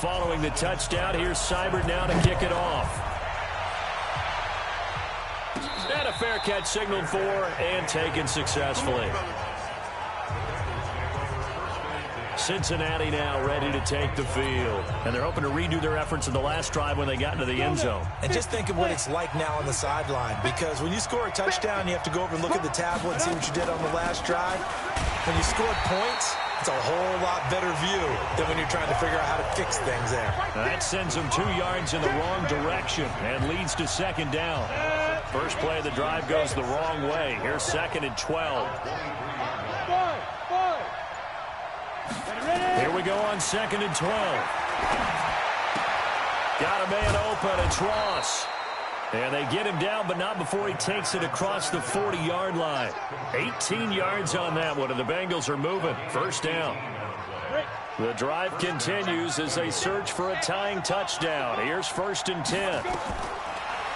following the touchdown. Here's Seibert now to kick it off. And a fair catch signaled for and taken successfully. Cincinnati now ready to take the field. And they're hoping to redo their efforts in the last drive when they got into the end zone. And just think of what it's like now on the sideline. Because when you score a touchdown, you have to go over and look at the tablet and see what you did on the last drive. When you scored points, it's a whole lot better view than when you're trying to figure out how to fix things there. That sends them 2 yards in the wrong direction and leads to second down. First play of the drive goes the wrong way. Here's 2nd and 12. Here we go on 2nd and 12. Got a man open. It's Ross. And they get him down, but not before he takes it across the 40-yard line. 18 yards on that one, and the Bengals are moving. First down. The drive continues as they search for a tying touchdown. Here's 1st and 10.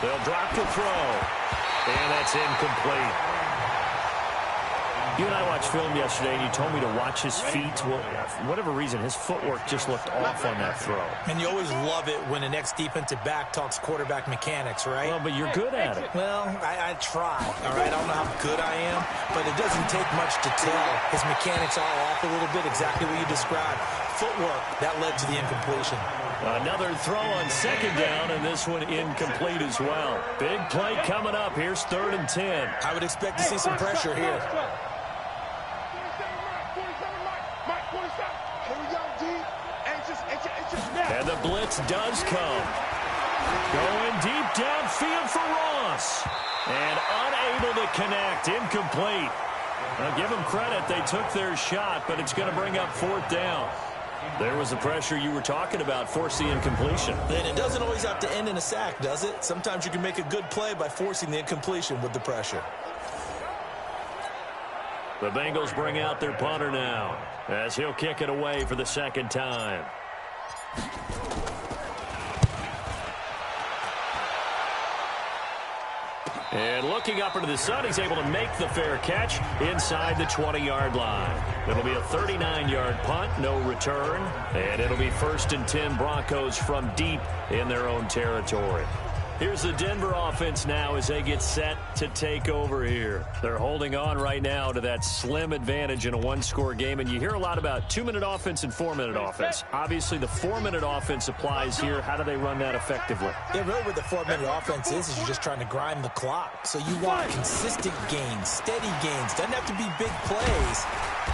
They'll drop the throw, and that's incomplete. You and I watched film yesterday, and you told me to watch his feet. Well, for whatever reason, his footwork just looked off on that throw. And you always love it when the next defensive back talks quarterback mechanics, right? Well, but you're good at it. Well, I try, all right? I don't know how good I am, but it doesn't take much to tell. His mechanics are off a little bit, exactly what you described. Footwork, that led to the incompletion. Another throw on 2nd down, and this one incomplete as well. Big play coming up. Here's 3rd and 10. I would expect to see some pressure here. And the blitz does come. Going deep downfield for Ross. And unable to connect. Incomplete. Now, give them credit. They took their shot, but it's going to bring up 4th down. There was the pressure you were talking about, force the incompletion. And it doesn't always have to end in a sack, does it? Sometimes you can make a good play by forcing the incompletion with the pressure. The Bengals bring out their punter now as he'll kick it away for the 2nd time. And looking up into the sun, he's able to make the fair catch inside the 20-yard line. It'll be a 39-yard punt, no return. And it'll be 1st and 10 Broncos from deep in their own territory. Here's the Denver offense now as they get set to take over here. They're holding on right now to that slim advantage in a one-score game. And you hear a lot about 2-minute offense and 4-minute offense. Obviously, the 4-minute offense applies here. How do they run that effectively? Yeah, really what the 4-minute offense is you're just trying to grind the clock. So you want consistent gains, steady gains. Doesn't have to be big plays,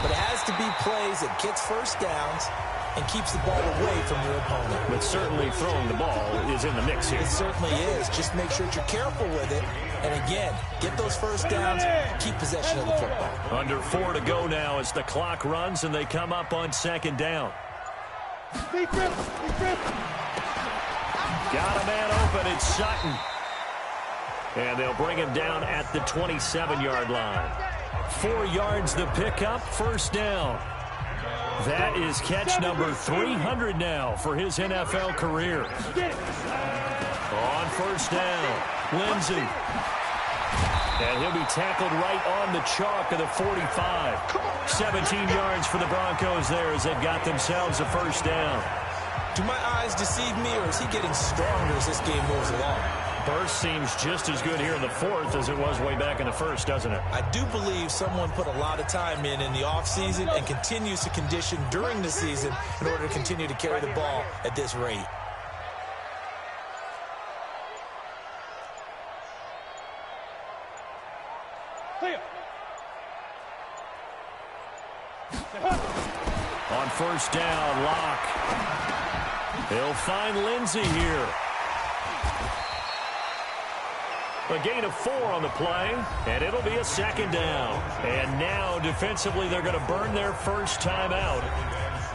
but it has to be plays that gets first downs and keeps the ball away from your opponent. But certainly throwing the ball is in the mix here. It certainly is. Just make sure that you're careful with it. And again, get those first downs, keep possession of the football. Under 4 to go now as the clock runs and they come up on 2nd down. Got a man open. It's Sutton. And they'll bring him down at the 27-yard line. 4 yards the pickup, first down. That is catch number 300 now for his NFL career. On first down, Lindsey. And he'll be tackled right on the chalk of the 45. 17 yards for the Broncos there as they've got themselves a first down. Do my eyes deceive me, or is he getting stronger as this game moves along? Burst seems just as good here in the 4th as it was way back in the 1st, doesn't it? I do believe someone put a lot of time in the offseason and continues to condition during the season in order to continue to carry the ball at this rate. On first down, Locke. He'll find Lindsey here. A gain of 4 on the play, and it'll be a 2nd down. And now, defensively, they're going to burn their first time out.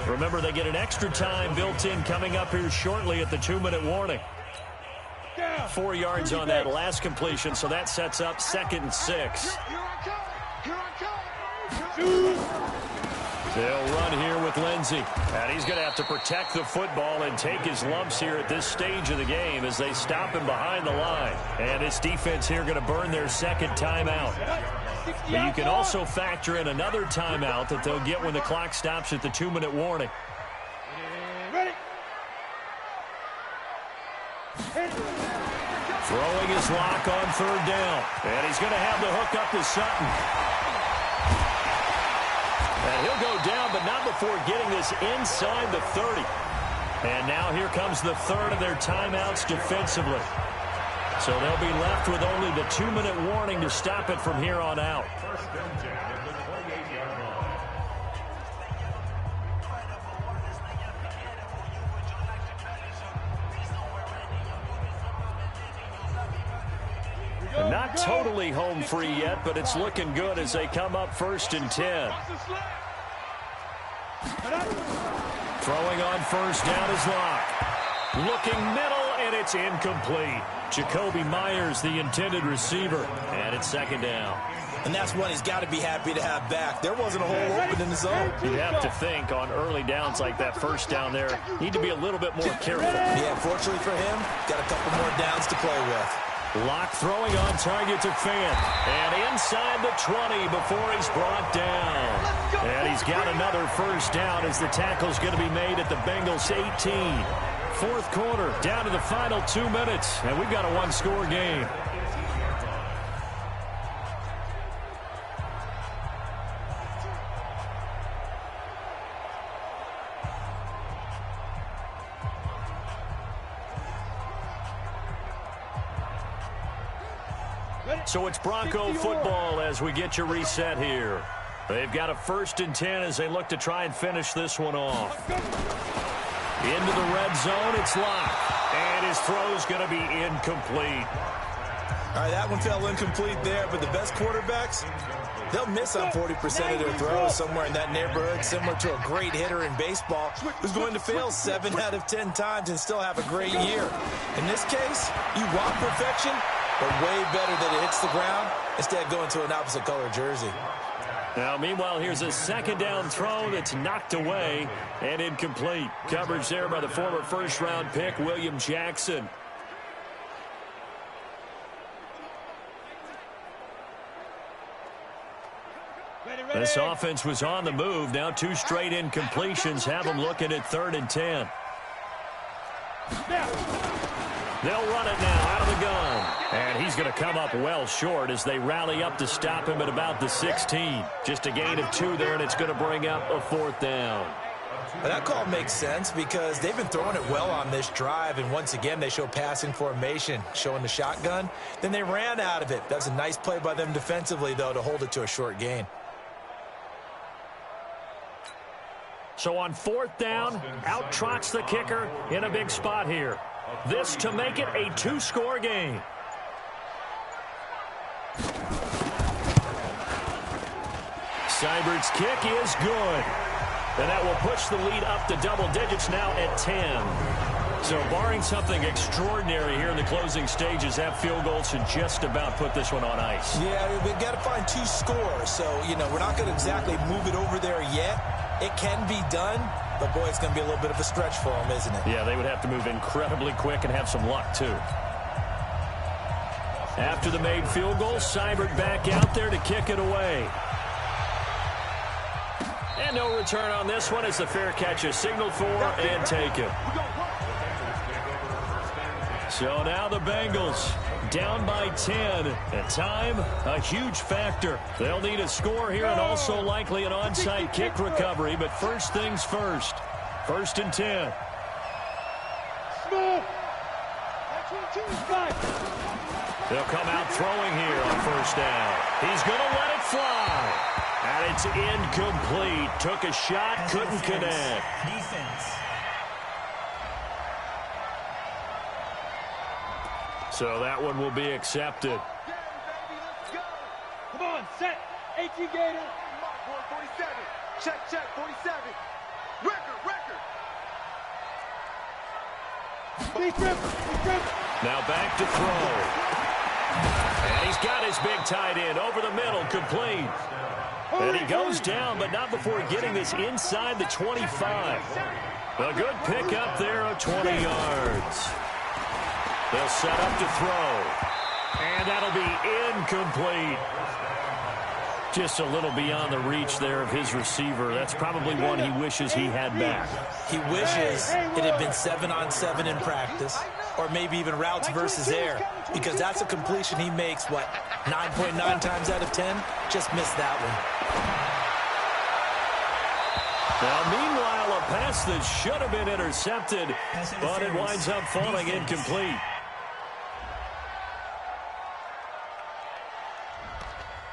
Remember, they get an extra time built in coming up here shortly at the 2-minute warning. 4 yards on that last completion, so that sets up 2nd and 6. They'll run here with Lindsey. And he's going to have to protect the football and take his lumps here at this stage of the game as they stop him behind the line. And this defense here going to burn their 2nd timeout. But you can also factor in another timeout that they'll get when the clock stops at the 2-minute warning. Throwing his lock on third down. And he's going to have the hook up to Sutton. And he'll go down, but not before getting this inside the 30. And now here comes the third of their timeouts defensively. So they'll be left with only the 2-minute warning to stop it from here on out. Not totally home free yet, but it's looking good as they come up 1st and 10. Throwing on first down is Locke. Looking middle, and it's incomplete. Jacoby Myers, the intended receiver, and it's 2nd down. And that's one he's got to be happy to have back. There wasn't a hole open in the zone. You have to think on early downs like that first down there, need to be a little bit more careful. Yeah, fortunately for him, got a couple more downs to play with. Locke throwing on target to Fant. And inside the 20 before he's brought down. And he's got another first down as the tackle's going to be made at the Bengals 18. 4th quarter, down to the final 2 minutes. And we've got a one-score game. So it's Bronco football as we get your reset here. They've got a 1st and 10 as they look to try and finish this one off. Into the red zone, it's Locke. And his throw's going to be incomplete. All right, that one fell incomplete there, but the best quarterbacks, they'll miss on 40% of their throws somewhere in that neighborhood, similar to a great hitter in baseball who's going to fail 7 out of 10 times and still have a great year. In this case, you want perfection, but way better that it hits the ground instead of going to an opposite color jersey. Now, meanwhile, here's a 2nd down throw that's knocked away and incomplete. Coverage there by the former first-round pick, William Jackson. This offense was on the move. Now 2 straight incompletions have them looking at 3rd and 10. They'll run it now out of the gun. And he's going to come up well short as they rally up to stop him at about the 16. Just a gain of 2 there, and it's going to bring up a 4th down. Well, that call makes sense because they've been throwing it well on this drive, and once again they show passing formation, showing the shotgun. Then they ran out of it. That's a nice play by them defensively, though, to hold it to a short gain. So on 4th down, out trots the kicker in a big spot here. This to make it a 2-score game. Seibert's kick is good. And that will push the lead up to double digits now at 10. So barring something extraordinary here in the closing stages, that field goal should just about put this one on ice. Yeah, we've got to find 2 scores. So, we're not going to exactly move it over there yet. It can be done, but, boy, it's going to be a little bit of a stretch for them, isn't it? Yeah, they would have to move incredibly quick and have some luck, too. After the made field goal, Seibert back out there to kick it away. And no return on this one as the fair catch is signaled for and taken. So now the Bengals down by 10. And time, a huge factor. They'll need a score here and also likely an onside kick recovery. But first things first. 1st and 10. They'll come out throwing here on 1st down. He's going to let it fly. And it's incomplete. Took a shot, couldn't connect. So that one will be accepted. Come on, set. 18 Gator. Mark 47. Check, 47. Record. Big rip. Now back to throw. And he's got his big tight end over the middle, complete. And he goes down, but not before getting this inside the 25. A good pickup there of 20 yards. They'll set up to throw. And that'll be incomplete. Just a little beyond the reach there of his receiver. That's probably one he wishes he had back. He wishes it had been 7-on-7 in practice. or maybe even routes versus air, because that's a completion he makes, what, 9.9 times out of 10? Just missed that one. Now, meanwhile, a pass that should have been intercepted, but it winds up falling incomplete.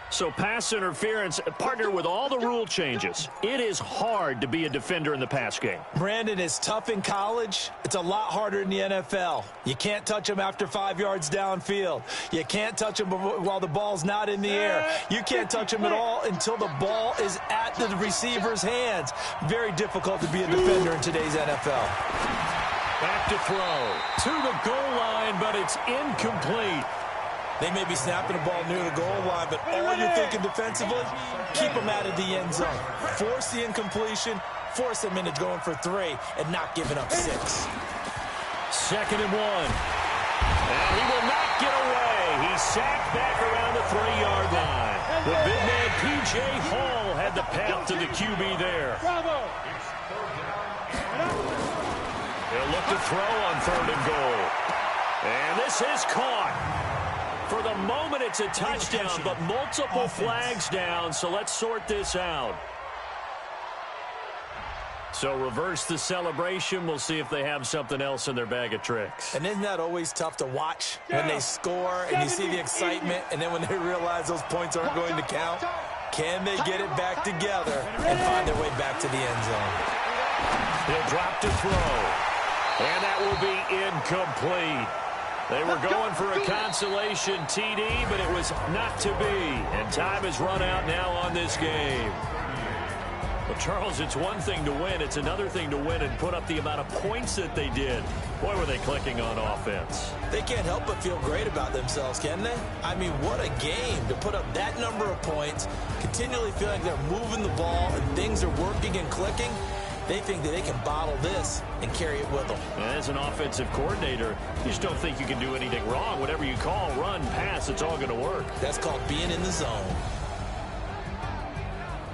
So pass interference, partner with all the rule changes. It is hard to be a defender in the pass game. Brandon, is tough in college. It's a lot harder in the NFL. You can't touch him after 5 yards downfield. You can't touch him while the ball's not in the air. You can't touch him at all until the ball is at the receiver's hands. Very difficult to be a defender in today's NFL. Back to throw. To the goal line, but it's incomplete. They may be snapping the ball near the goal line, but all you're thinking defensively, keep them out of the end zone. Force the incompletion, force them into going for 3, and not giving up 6. 2nd and 1. And he will not get away. He's sacked back around the 3-yard line. The big man, P.J. Hall, had the path to the QB there. He'll look to throw on 3rd and goal. And this is caught. For the moment, it's a touchdown, but multiple flags down, so let's sort this out. So reverse the celebration. We'll see if they have something else in their bag of tricks. And isn't that always tough to watch when they score and you see the excitement, and then when they realize those points aren't going to count? Can they get it back together and find their way back to the end zone? He'll drop to throw, and that will be incomplete. They were going for a consolation TD, but it was not to be. And time has run out now on this game. Well, Charles, it's one thing to win. It's another thing to win and put up the amount of points that they did. Boy, were they clicking on offense. They can't help but feel great about themselves, can they? I mean, what a game to put up that number of points, continually feeling like they're moving the ball and things are working and clicking. They think that they can bottle this and carry it with them. As an offensive coordinator, you just don't think you can do anything wrong. Whatever you call, run, pass, it's all going to work. That's called being in the zone.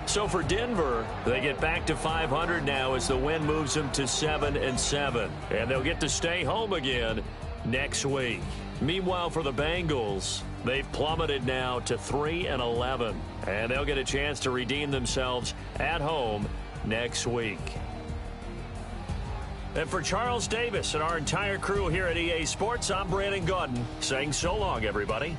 So for Denver, they get back to 500 now as the win moves them to 7-7. And they'll get to stay home again next week. Meanwhile, for the Bengals, they've plummeted now to 3-11. And they'll get a chance to redeem themselves at home next week. And for Charles Davis and our entire crew here at EA Sports, I'm Brandon Gaudin saying so long, everybody.